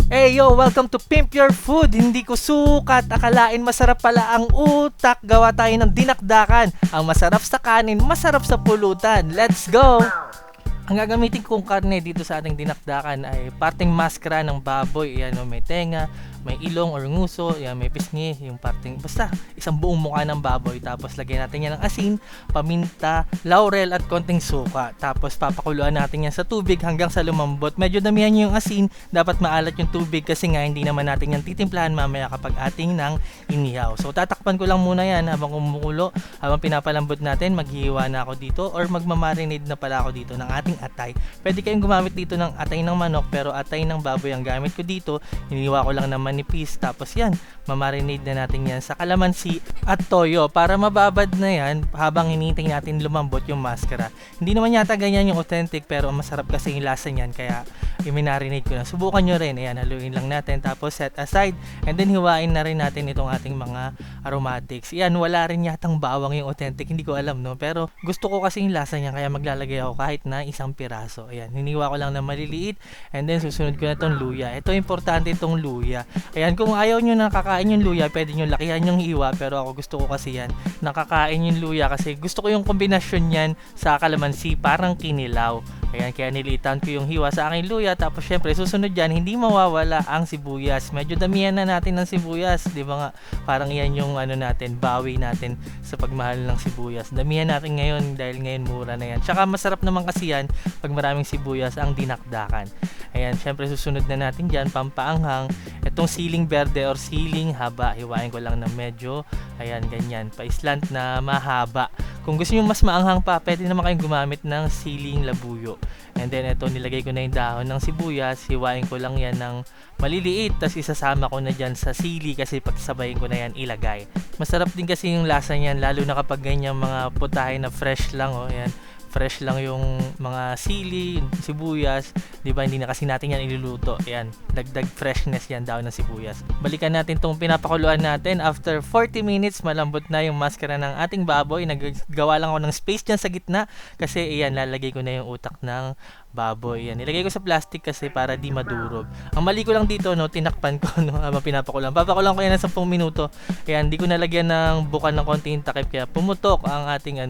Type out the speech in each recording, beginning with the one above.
Hey yo, welcome to Pimp Your Food. Hindi ko sukat, akalain masarap pala ang utak. Gawa tayo ng dinakdakan. Ang masarap sa kanin, masarap sa pulutan. Let's go! Ang gagamitin kong karne dito sa ating dinakdakan ay parteng maskara ng baboy. Ayan, may tenga, may ilong or nguso, ayan, may pisngi, yung parteng, basta isang buong mukha ng baboy. Tapos lagyan natin yan ng asin, paminta, laurel at konting suka. Tapos papakuluan natin yan sa tubig hanggang sa lumambot. Medyo damihan nyo yung asin, dapat maalat yung tubig kasi nga hindi naman natin yan titimplahan mamaya kapag ating nang inihaw. So tatakpan ko lang muna yan habang kumukulo, habang pinapalambot natin, maghihiwa na ako dito or magmamarinade na pala ako dito ng ating atay. Pwede kayong gumamit dito ng atay ng manok, pero atay ng baboy ang gamit ko dito. Hiniwa ko lang ng manipis, tapos yan, mamarinade na natin yan sa kalamansi at toyo para mababad na yan habang hinihintay natin lumambot yung maskara. Hindi naman yata ganyan yung authentic, pero masarap kasi yung lasa niyan, kaya i-marinate ko na. Subukan nyo rin. Ayan, haluin lang natin, tapos set aside, and then hiwain na rin natin itong ating mga aromatics. Yan, wala rin yatang bawang yung authentic, hindi ko alam, no, pero gusto ko kasi yung lasa niya, kaya maglalagay ako kahit na isang piraso. Ayan, hiniwa ko lang na maliliit, and then susunod ko na itong luya. Ito, importante itong luya. Ayan, kung ayaw nyo nakakain yung luya, pwede nyo lakihan yung hiwa, pero ako gusto ko kasi yan, nakakain yung luya kasi gusto ko yung kombinasyon yan sa kalamansi, parang kinilaw. Ayan, kaya nilitan ko yung hiwa sa aking luya. Tapos syempre, susunod dyan, hindi mawawala ang sibuyas. Medyo damihan na natin ng sibuyas, di ba nga? Parang yan yung ano natin, bawi natin sa pagmahal ng sibuyas. Damihan natin ngayon dahil ngayon mura na yan. Tsaka masarap naman kasi yan pag maraming sibuyas ang dinakdakan. Ayan, syempre susunod na natin dyan, pampaanghang. Itong siling berde or siling haba, hiwain ko lang na medyo, ayan, ganyan, pa-slant na mahaba. Kung gusto nyo mas maanghang pa, pwede naman kayong gumamit ng siling labuyo. And then ito, nilagay ko na yung dahon ng sibuyas, hiwain ko lang yan ng maliliit, tapos isasama ko na dyan sa sili kasi pagsabayin ko na yan ilagay. Masarap din kasi yung lasa niyan, lalo na kapag ganyan mga putahe na fresh lang, oh, ayan. Fresh lang yung mga sili, sibuyas, 'di ba? Hindi na kasi natin yan iluluto. Ayan, dagdag freshness yan daw ng sibuyas. Balikan natin tong pinapakuluan natin. After 40 minutes, malambot na yung maskara ng ating baboy. Naggawa lang ako ng space diyan sa gitna kasi ayan, lalagay ko na yung utak ng baboy. Yan, nilagay ko sa plastic kasi para di madurog. Ang mali ko lang dito, no, tinakpan ko, no, habang pinapakulan. Papakulan ko yan ng 10 minuto. Ayan, di ko nalagyan ng bukan ng konting takip kaya pumutok ang ating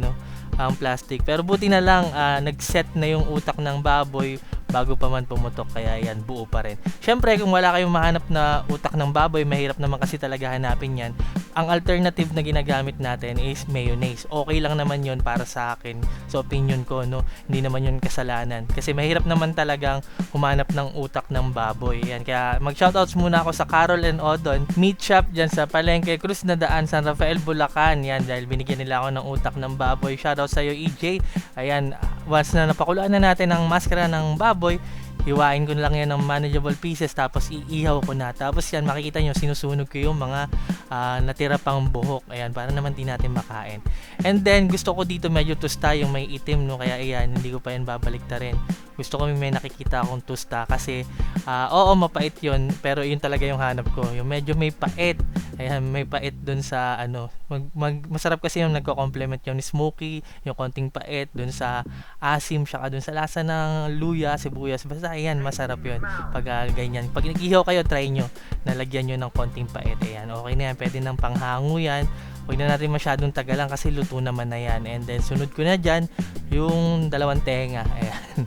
ang plastic. Pero buti na lang nag-set na yung utak ng baboy bago pa man pumutok, kaya yan, buo pa rin. Syempre, kung wala kayong mahanap na utak ng baboy, mahirap naman kasi talaga hanapin yan. Ang alternative na ginagamit natin is mayonnaise. Okay lang naman yun para sa akin, sa opinion ko, no. Hindi naman yun kasalanan kasi mahirap naman talagang humanap ng utak ng baboy. Yan, kaya mag-shoutouts muna ako sa Carol and Odon Meat Shop dyan sa Palengke, Cruz na Daan, San Rafael, Bulacan. Yan, dahil binigyan nila ako ng utak ng baboy. Shoutout sa iyo, EJ. Ayan, once na napakuluan na natin ang maskara ng baboy, hiwain ko na lang yan ng manageable pieces, tapos iihaw ko na. Tapos yan, makikita nyo, sinusunog ko yung mga natira pang buhok. Ayan, para naman din natin makain. And then, gusto ko dito medyo tusta yung may itim, no? Kaya ayan, hindi ko pa yan babaliktarin. Gusto ko may nakikita akong tusta kasi, oo, mapait yun, pero yun talaga yung hanap ko. Yung medyo may pait. Ayan, may pait dun sa masarap kasi yung nagko-complement yung smoky, yung konting pait dun sa asim, saka dun sa lasa ng luya, sibuyas. Basta ayan, masarap yun pag ganyan. Pag nag-ihaw kayo, try nyo, nalagyan nyo ng konting pait. Ayan, okay na yan, pwede ng panghango yan. Huwag na natin masyadong tagalan kasi luto naman na yan. And then sunod ko na dyan yung dalawang tenga. Ayan.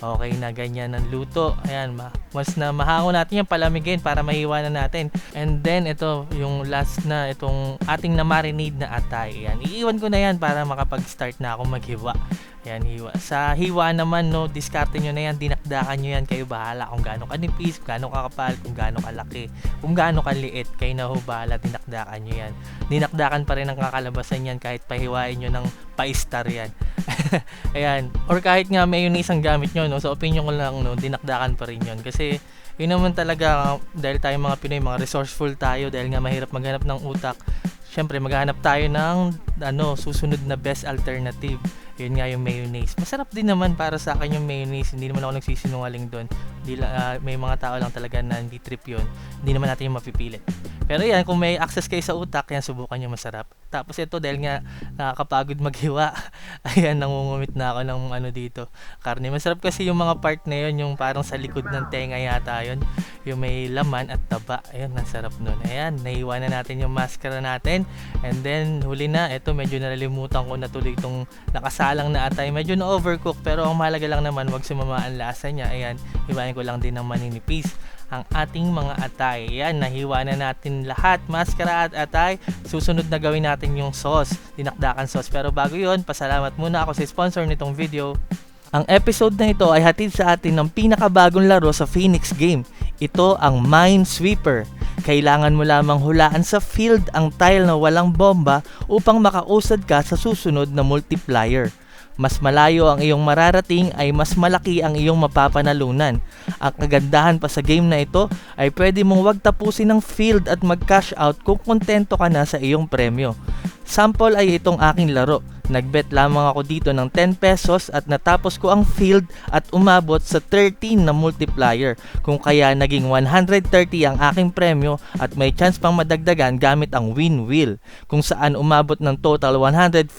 Okay na, ganyan ang luto. Ayan, once na mahango natin yan, palamigin para mahiwa na natin. And then ito yung last na, itong ating na marinade na atay. Ayan, iiwan ko na yan para makapag-start na ako maghiwa. Ayan, hiwa. Sa hiwa naman, no, diskarte nyo na yan, dinakdakan nyo yan, kayo bahala kung gaano kanipis, kung gaano kakapal, kung gaano kalaki, kung gaano kaliit, kayo na ho bahala, dinakdakan nyo yan. Dinakdakan pa rin ang kakalabasan yan kahit pahiwain nyo ng pa-star yan. Ayan, or kahit nga mayonnaise ang gamit nyo, no, sa opinion ko lang, no, dinakdakan pa rin yun. Kasi yun naman talaga, dahil tayo mga Pinoy, mga resourceful tayo, dahil nga mahirap maghanap ng utak, syempre maghanap tayo ng susunod na best alternative. Yun nga yung mayonnaise. Masarap din naman para sa akin yung mayonnaise. Hindi naman ako nagsisinungaling doon. May mga tao lang talaga na hindi trip yun. Hindi naman natin yung mapipilit. Pero yan, kung may access kayo sa utak, yan, subukan nyo, masarap. Tapos ito, dahil nga nakakapagod maghiwa, ayan, nangungumit na ako ng ano dito, karne. Masarap kasi yung mga part na yun, yung parang sa likod ng tenga yata yun, yung may laman at taba. Ayun, nasarap nun. Ayan, nahiwa na natin yung maskara natin. And then, huli na, ito, medyo nalilimutan ko na tuloy itong nakasalang na atay. Medyo na-overcook, pero ang mahalaga lang naman, wag sumama ang lasa niya. Ayan, hiwain ko lang din ng maninipis ang ating mga atay. Yan, nahiwa na natin lahat, maskara at atay. Susunod na gawin natin yung sauce, dinakdakan sauce. Pero bago yun, pasalamat muna ako sa sponsor nitong video. Ang episode na ito ay hatid sa atin ng pinakabagong laro sa Phoenix Game. Ito ang Minesweeper. Kailangan mo lamang hulaan sa field ang tile na walang bomba upang makausad ka sa susunod na multiplier. Mas malayo ang iyong mararating ay mas malaki ang iyong mapapanalunan. Ang kagandahan pa sa game na ito ay pwede mong wag tapusin ang field at mag-cash out kung kontento ka na sa iyong premyo. Sample ay itong aking laro. Nagbet lamang ako dito ng 10 pesos at natapos ko ang field at umabot sa 13 na multiplier. Kung kaya naging 130 ang aking premyo at may chance pang madagdagan gamit ang win wheel. Kung saan umabot ng total 156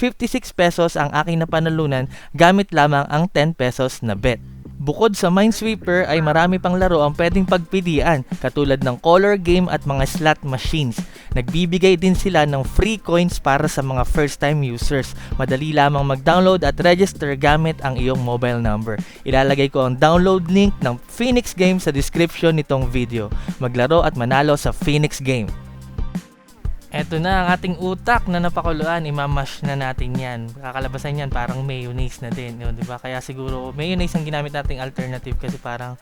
pesos ang aking napanalunan gamit lamang ang 10 pesos na bet. Bukod sa Minesweeper ay marami pang laro ang pwedeng pagpilian katulad ng color game at mga slot machines. Nagbibigay din sila ng free coins para sa mga first time users. Madali lamang mag-download at register gamit ang iyong mobile number. Ilalagay ko ang download link ng Phoenix Game sa description nitong video. Maglaro at manalo sa Phoenix Game. Eto na ang ating utak na napakuluan, imamash na natin yan. Kakalabasan yan, parang mayonnaise na din, yun, diba? Kaya siguro mayonnaise ang ginamit nating alternative kasi parang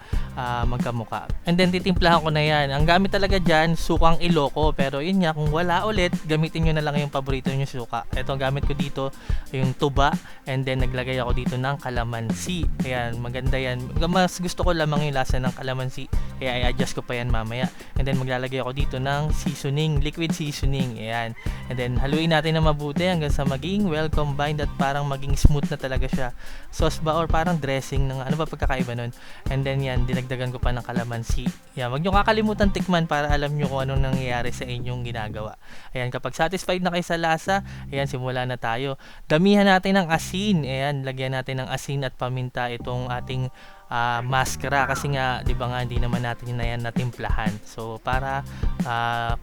magkamuka. And then titimplahan ko na yan. Ang gamit talaga dyan, sukang Ilocos. Pero yun nga, kung wala ulit, gamitin nyo na lang yung paborito nyo suka. Eto, ang gamit ko dito, yung tuba. And then naglagay ako dito ng kalamansi. Ayan, maganda yan. Mas gusto ko lamang yung lasa ng kalamansi. Kaya i-adjust ko pa yan mamaya. And then maglalagay ako dito ng seasoning, liquid seasoning. Ayan. And then haluin natin na mabuti hanggang sa maging well combined at parang maging smooth na talaga siya. Sauce ba or parang dressing ng ano ba pagkakaiba nun? And then yan, dinagdagan ko pa ng kalamansi. Yan, wag nyo kakalimutan tikman para alam nyo kung anong nangyayari sa inyong ginagawa. Ayan, kapag satisfied na kayo sa lasa, ayan, simula na tayo. Damihan natin ng asin. Ayan, lagyan natin ng asin at paminta itong ating maskara kasi nga 'di ba nga hindi naman natin na yan natimplahan. So para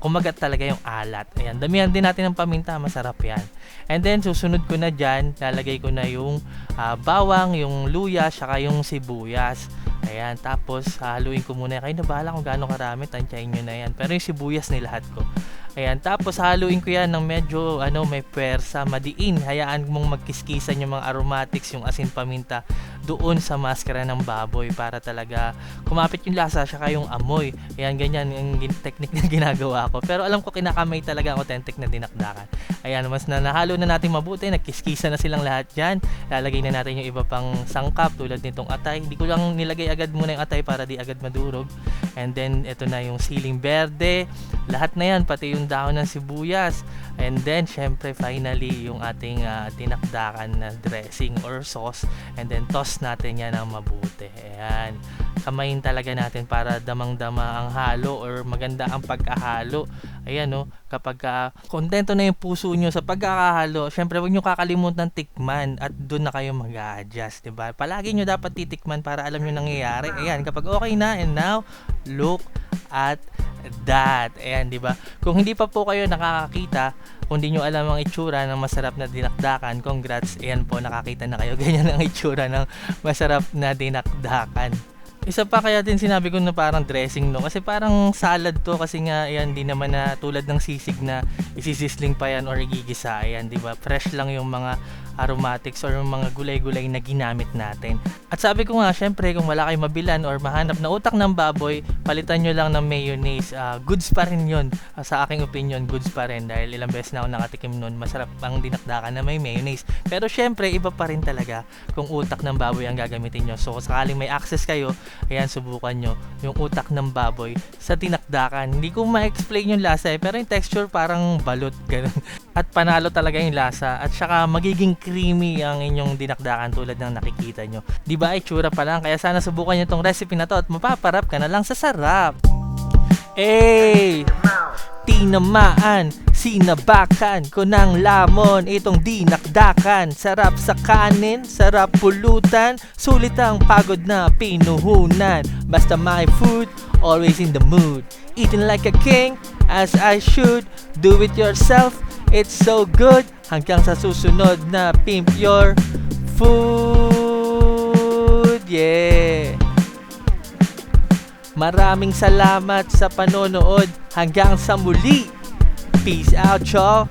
kumagat talaga yung alat. Ayan, damihan din natin ng paminta, masarap 'yan. And then susunod ko na diyan, lalagay ko na yung bawang, yung luya, saka yung sibuyas. Ayan, tapos haluin ko muna. Kayo na bahala kung gaano karami, tansyahin nyo na yan. Pero yung sibuyas nilahat ko. Ayan, tapos haluin ko yan ng medyo may puwersa, madiin. Hayaan mong magkiskisan yung mga aromatics, yung asin paminta doon sa maskara ng baboy para talaga kumapit yung lasa saka yung amoy. Ayan, ganyan yung technique na ginagawa ko. Pero alam ko kinakamay talaga ang authentic na dinakdakan. Ayan, mas nahalo na natin mabuti, nagkiskisa na silang lahat dyan. Lalagay na natin yung iba pang sangkap tulad nitong atay. Hindi ko lang nilagay agad muna yung atay para di agad madurog. And then ito na yung siling berde, lahat na yan, pati yung dahon ng sibuyas. And then syempre finally yung ating tinakdakan na dressing or sauce. And then toss natin yan ng mabuti. Ayan, kamayin talaga natin para damang-dama ang halo or maganda ang pagkahalo. Ayan, no, kapag kontento na yung puso nyo sa pagkakahalo, syempre huwag nyo kakalimutan tikman at doon na kayo mag-a-adjust, diba? Palagi nyo dapat titikman para alam nyo nangyayari. Ayan, kapag okay na, and now look at that. Ayan, diba? Kung hindi pa po kayo nakakakita, kung di nyo alam ang itsura ng masarap na dinakdakan, congrats. Ayan po, nakakita na kayo. Ganyan ang itsura ng masarap na dinakdakan. Isa pa kaya din sinabi ko na parang dressing, no? Kasi parang salad to kasi nga ayan, di naman na tulad ng sisig na isisisling pa yan or igigisa. Ayan, di ba? Fresh lang yung mga aromatics or mga gulay-gulay na ginamit natin. At sabi ko nga, syempre kung wala kayong mabilan or mahanap na utak ng baboy, palitan nyo lang ng mayonnaise. Goods pa rin yun. Sa aking opinion, goods pa rin dahil ilang beses na ako nakatikim nun. Masarap ang dinakdakan na may mayonnaise. Pero syempre, iba pa rin talaga kung utak ng baboy ang gagamitin nyo. So sakaling may access kayo, ayan, subukan nyo yung utak ng baboy sa tinakdakan. Hindi ko ma-explain yung lasa pero yung texture parang balot, ganun. at panalo talaga yung lasa at saka magiging creamy ang inyong dinakdakan tulad ng nakikita nyo. Di ba, itsura pa lang, kaya sana subukan nyo tong recipe na to at mapaparap ka na lang sa sarap. Tinamaan, sinabakan ko ng lamon itong dinakdakan. Sarap sa kanin, sarap pulutan, sulit ang pagod na pinuhunan. Basta my food, always in the mood. Eating like a king, as I should. Do it yourself, it's so good. Hanggang sa susunod na Pimp Your Food. Yeah! Maraming salamat sa panonood. Hanggang sa muli. Peace out, y'all.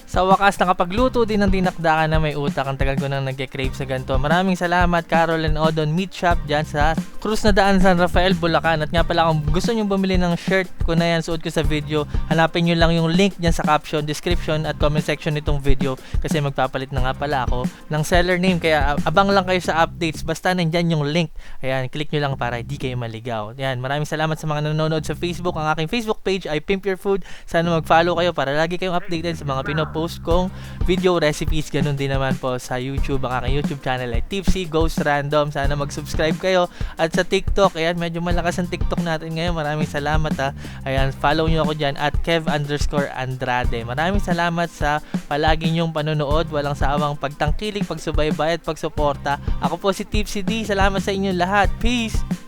Sa wakas, nakapagluto din ng dinakdakan na may utak. Ang tagal ko nang nagke-crave sa ganito. Maraming salamat, Carol and Odon Meat Shop dyan sa Cruz na Daan, San Rafael, Bulacan. At nga pala, kung gusto nyo bumili ng shirt ko na yan, suot ko sa video, hanapin nyo lang yung link dyan sa caption, description at comment section nitong video. Kasi magpapalit na nga pala ako ng seller name. Kaya abang lang kayo sa updates. Basta nandyan yung link. Ayan, click nyo lang para hindi kayo maligaw. Ayan, maraming salamat sa mga nanonood sa Facebook. Ang aking Facebook page ay Pimp Your Food. Sana mag-follow kayo para lagi kayong updated sa mga pinopost kong video recipes. Ganun din naman po sa YouTube. Ang aking YouTube channel ay Tipsy Ghost Random. Sana mag-subscribe kayo. At sa TikTok, ayan, medyo malakas ang TikTok natin ngayon. Maraming salamat ha. Ayan, follow nyo ako dyan at Kev_Andrade. Maraming salamat sa palagi nyong panonood. Walang sawang pagtangkilik, pagsubaybay at pagsuporta. Ako po si Tipsy D. Salamat sa inyong lahat. Peace!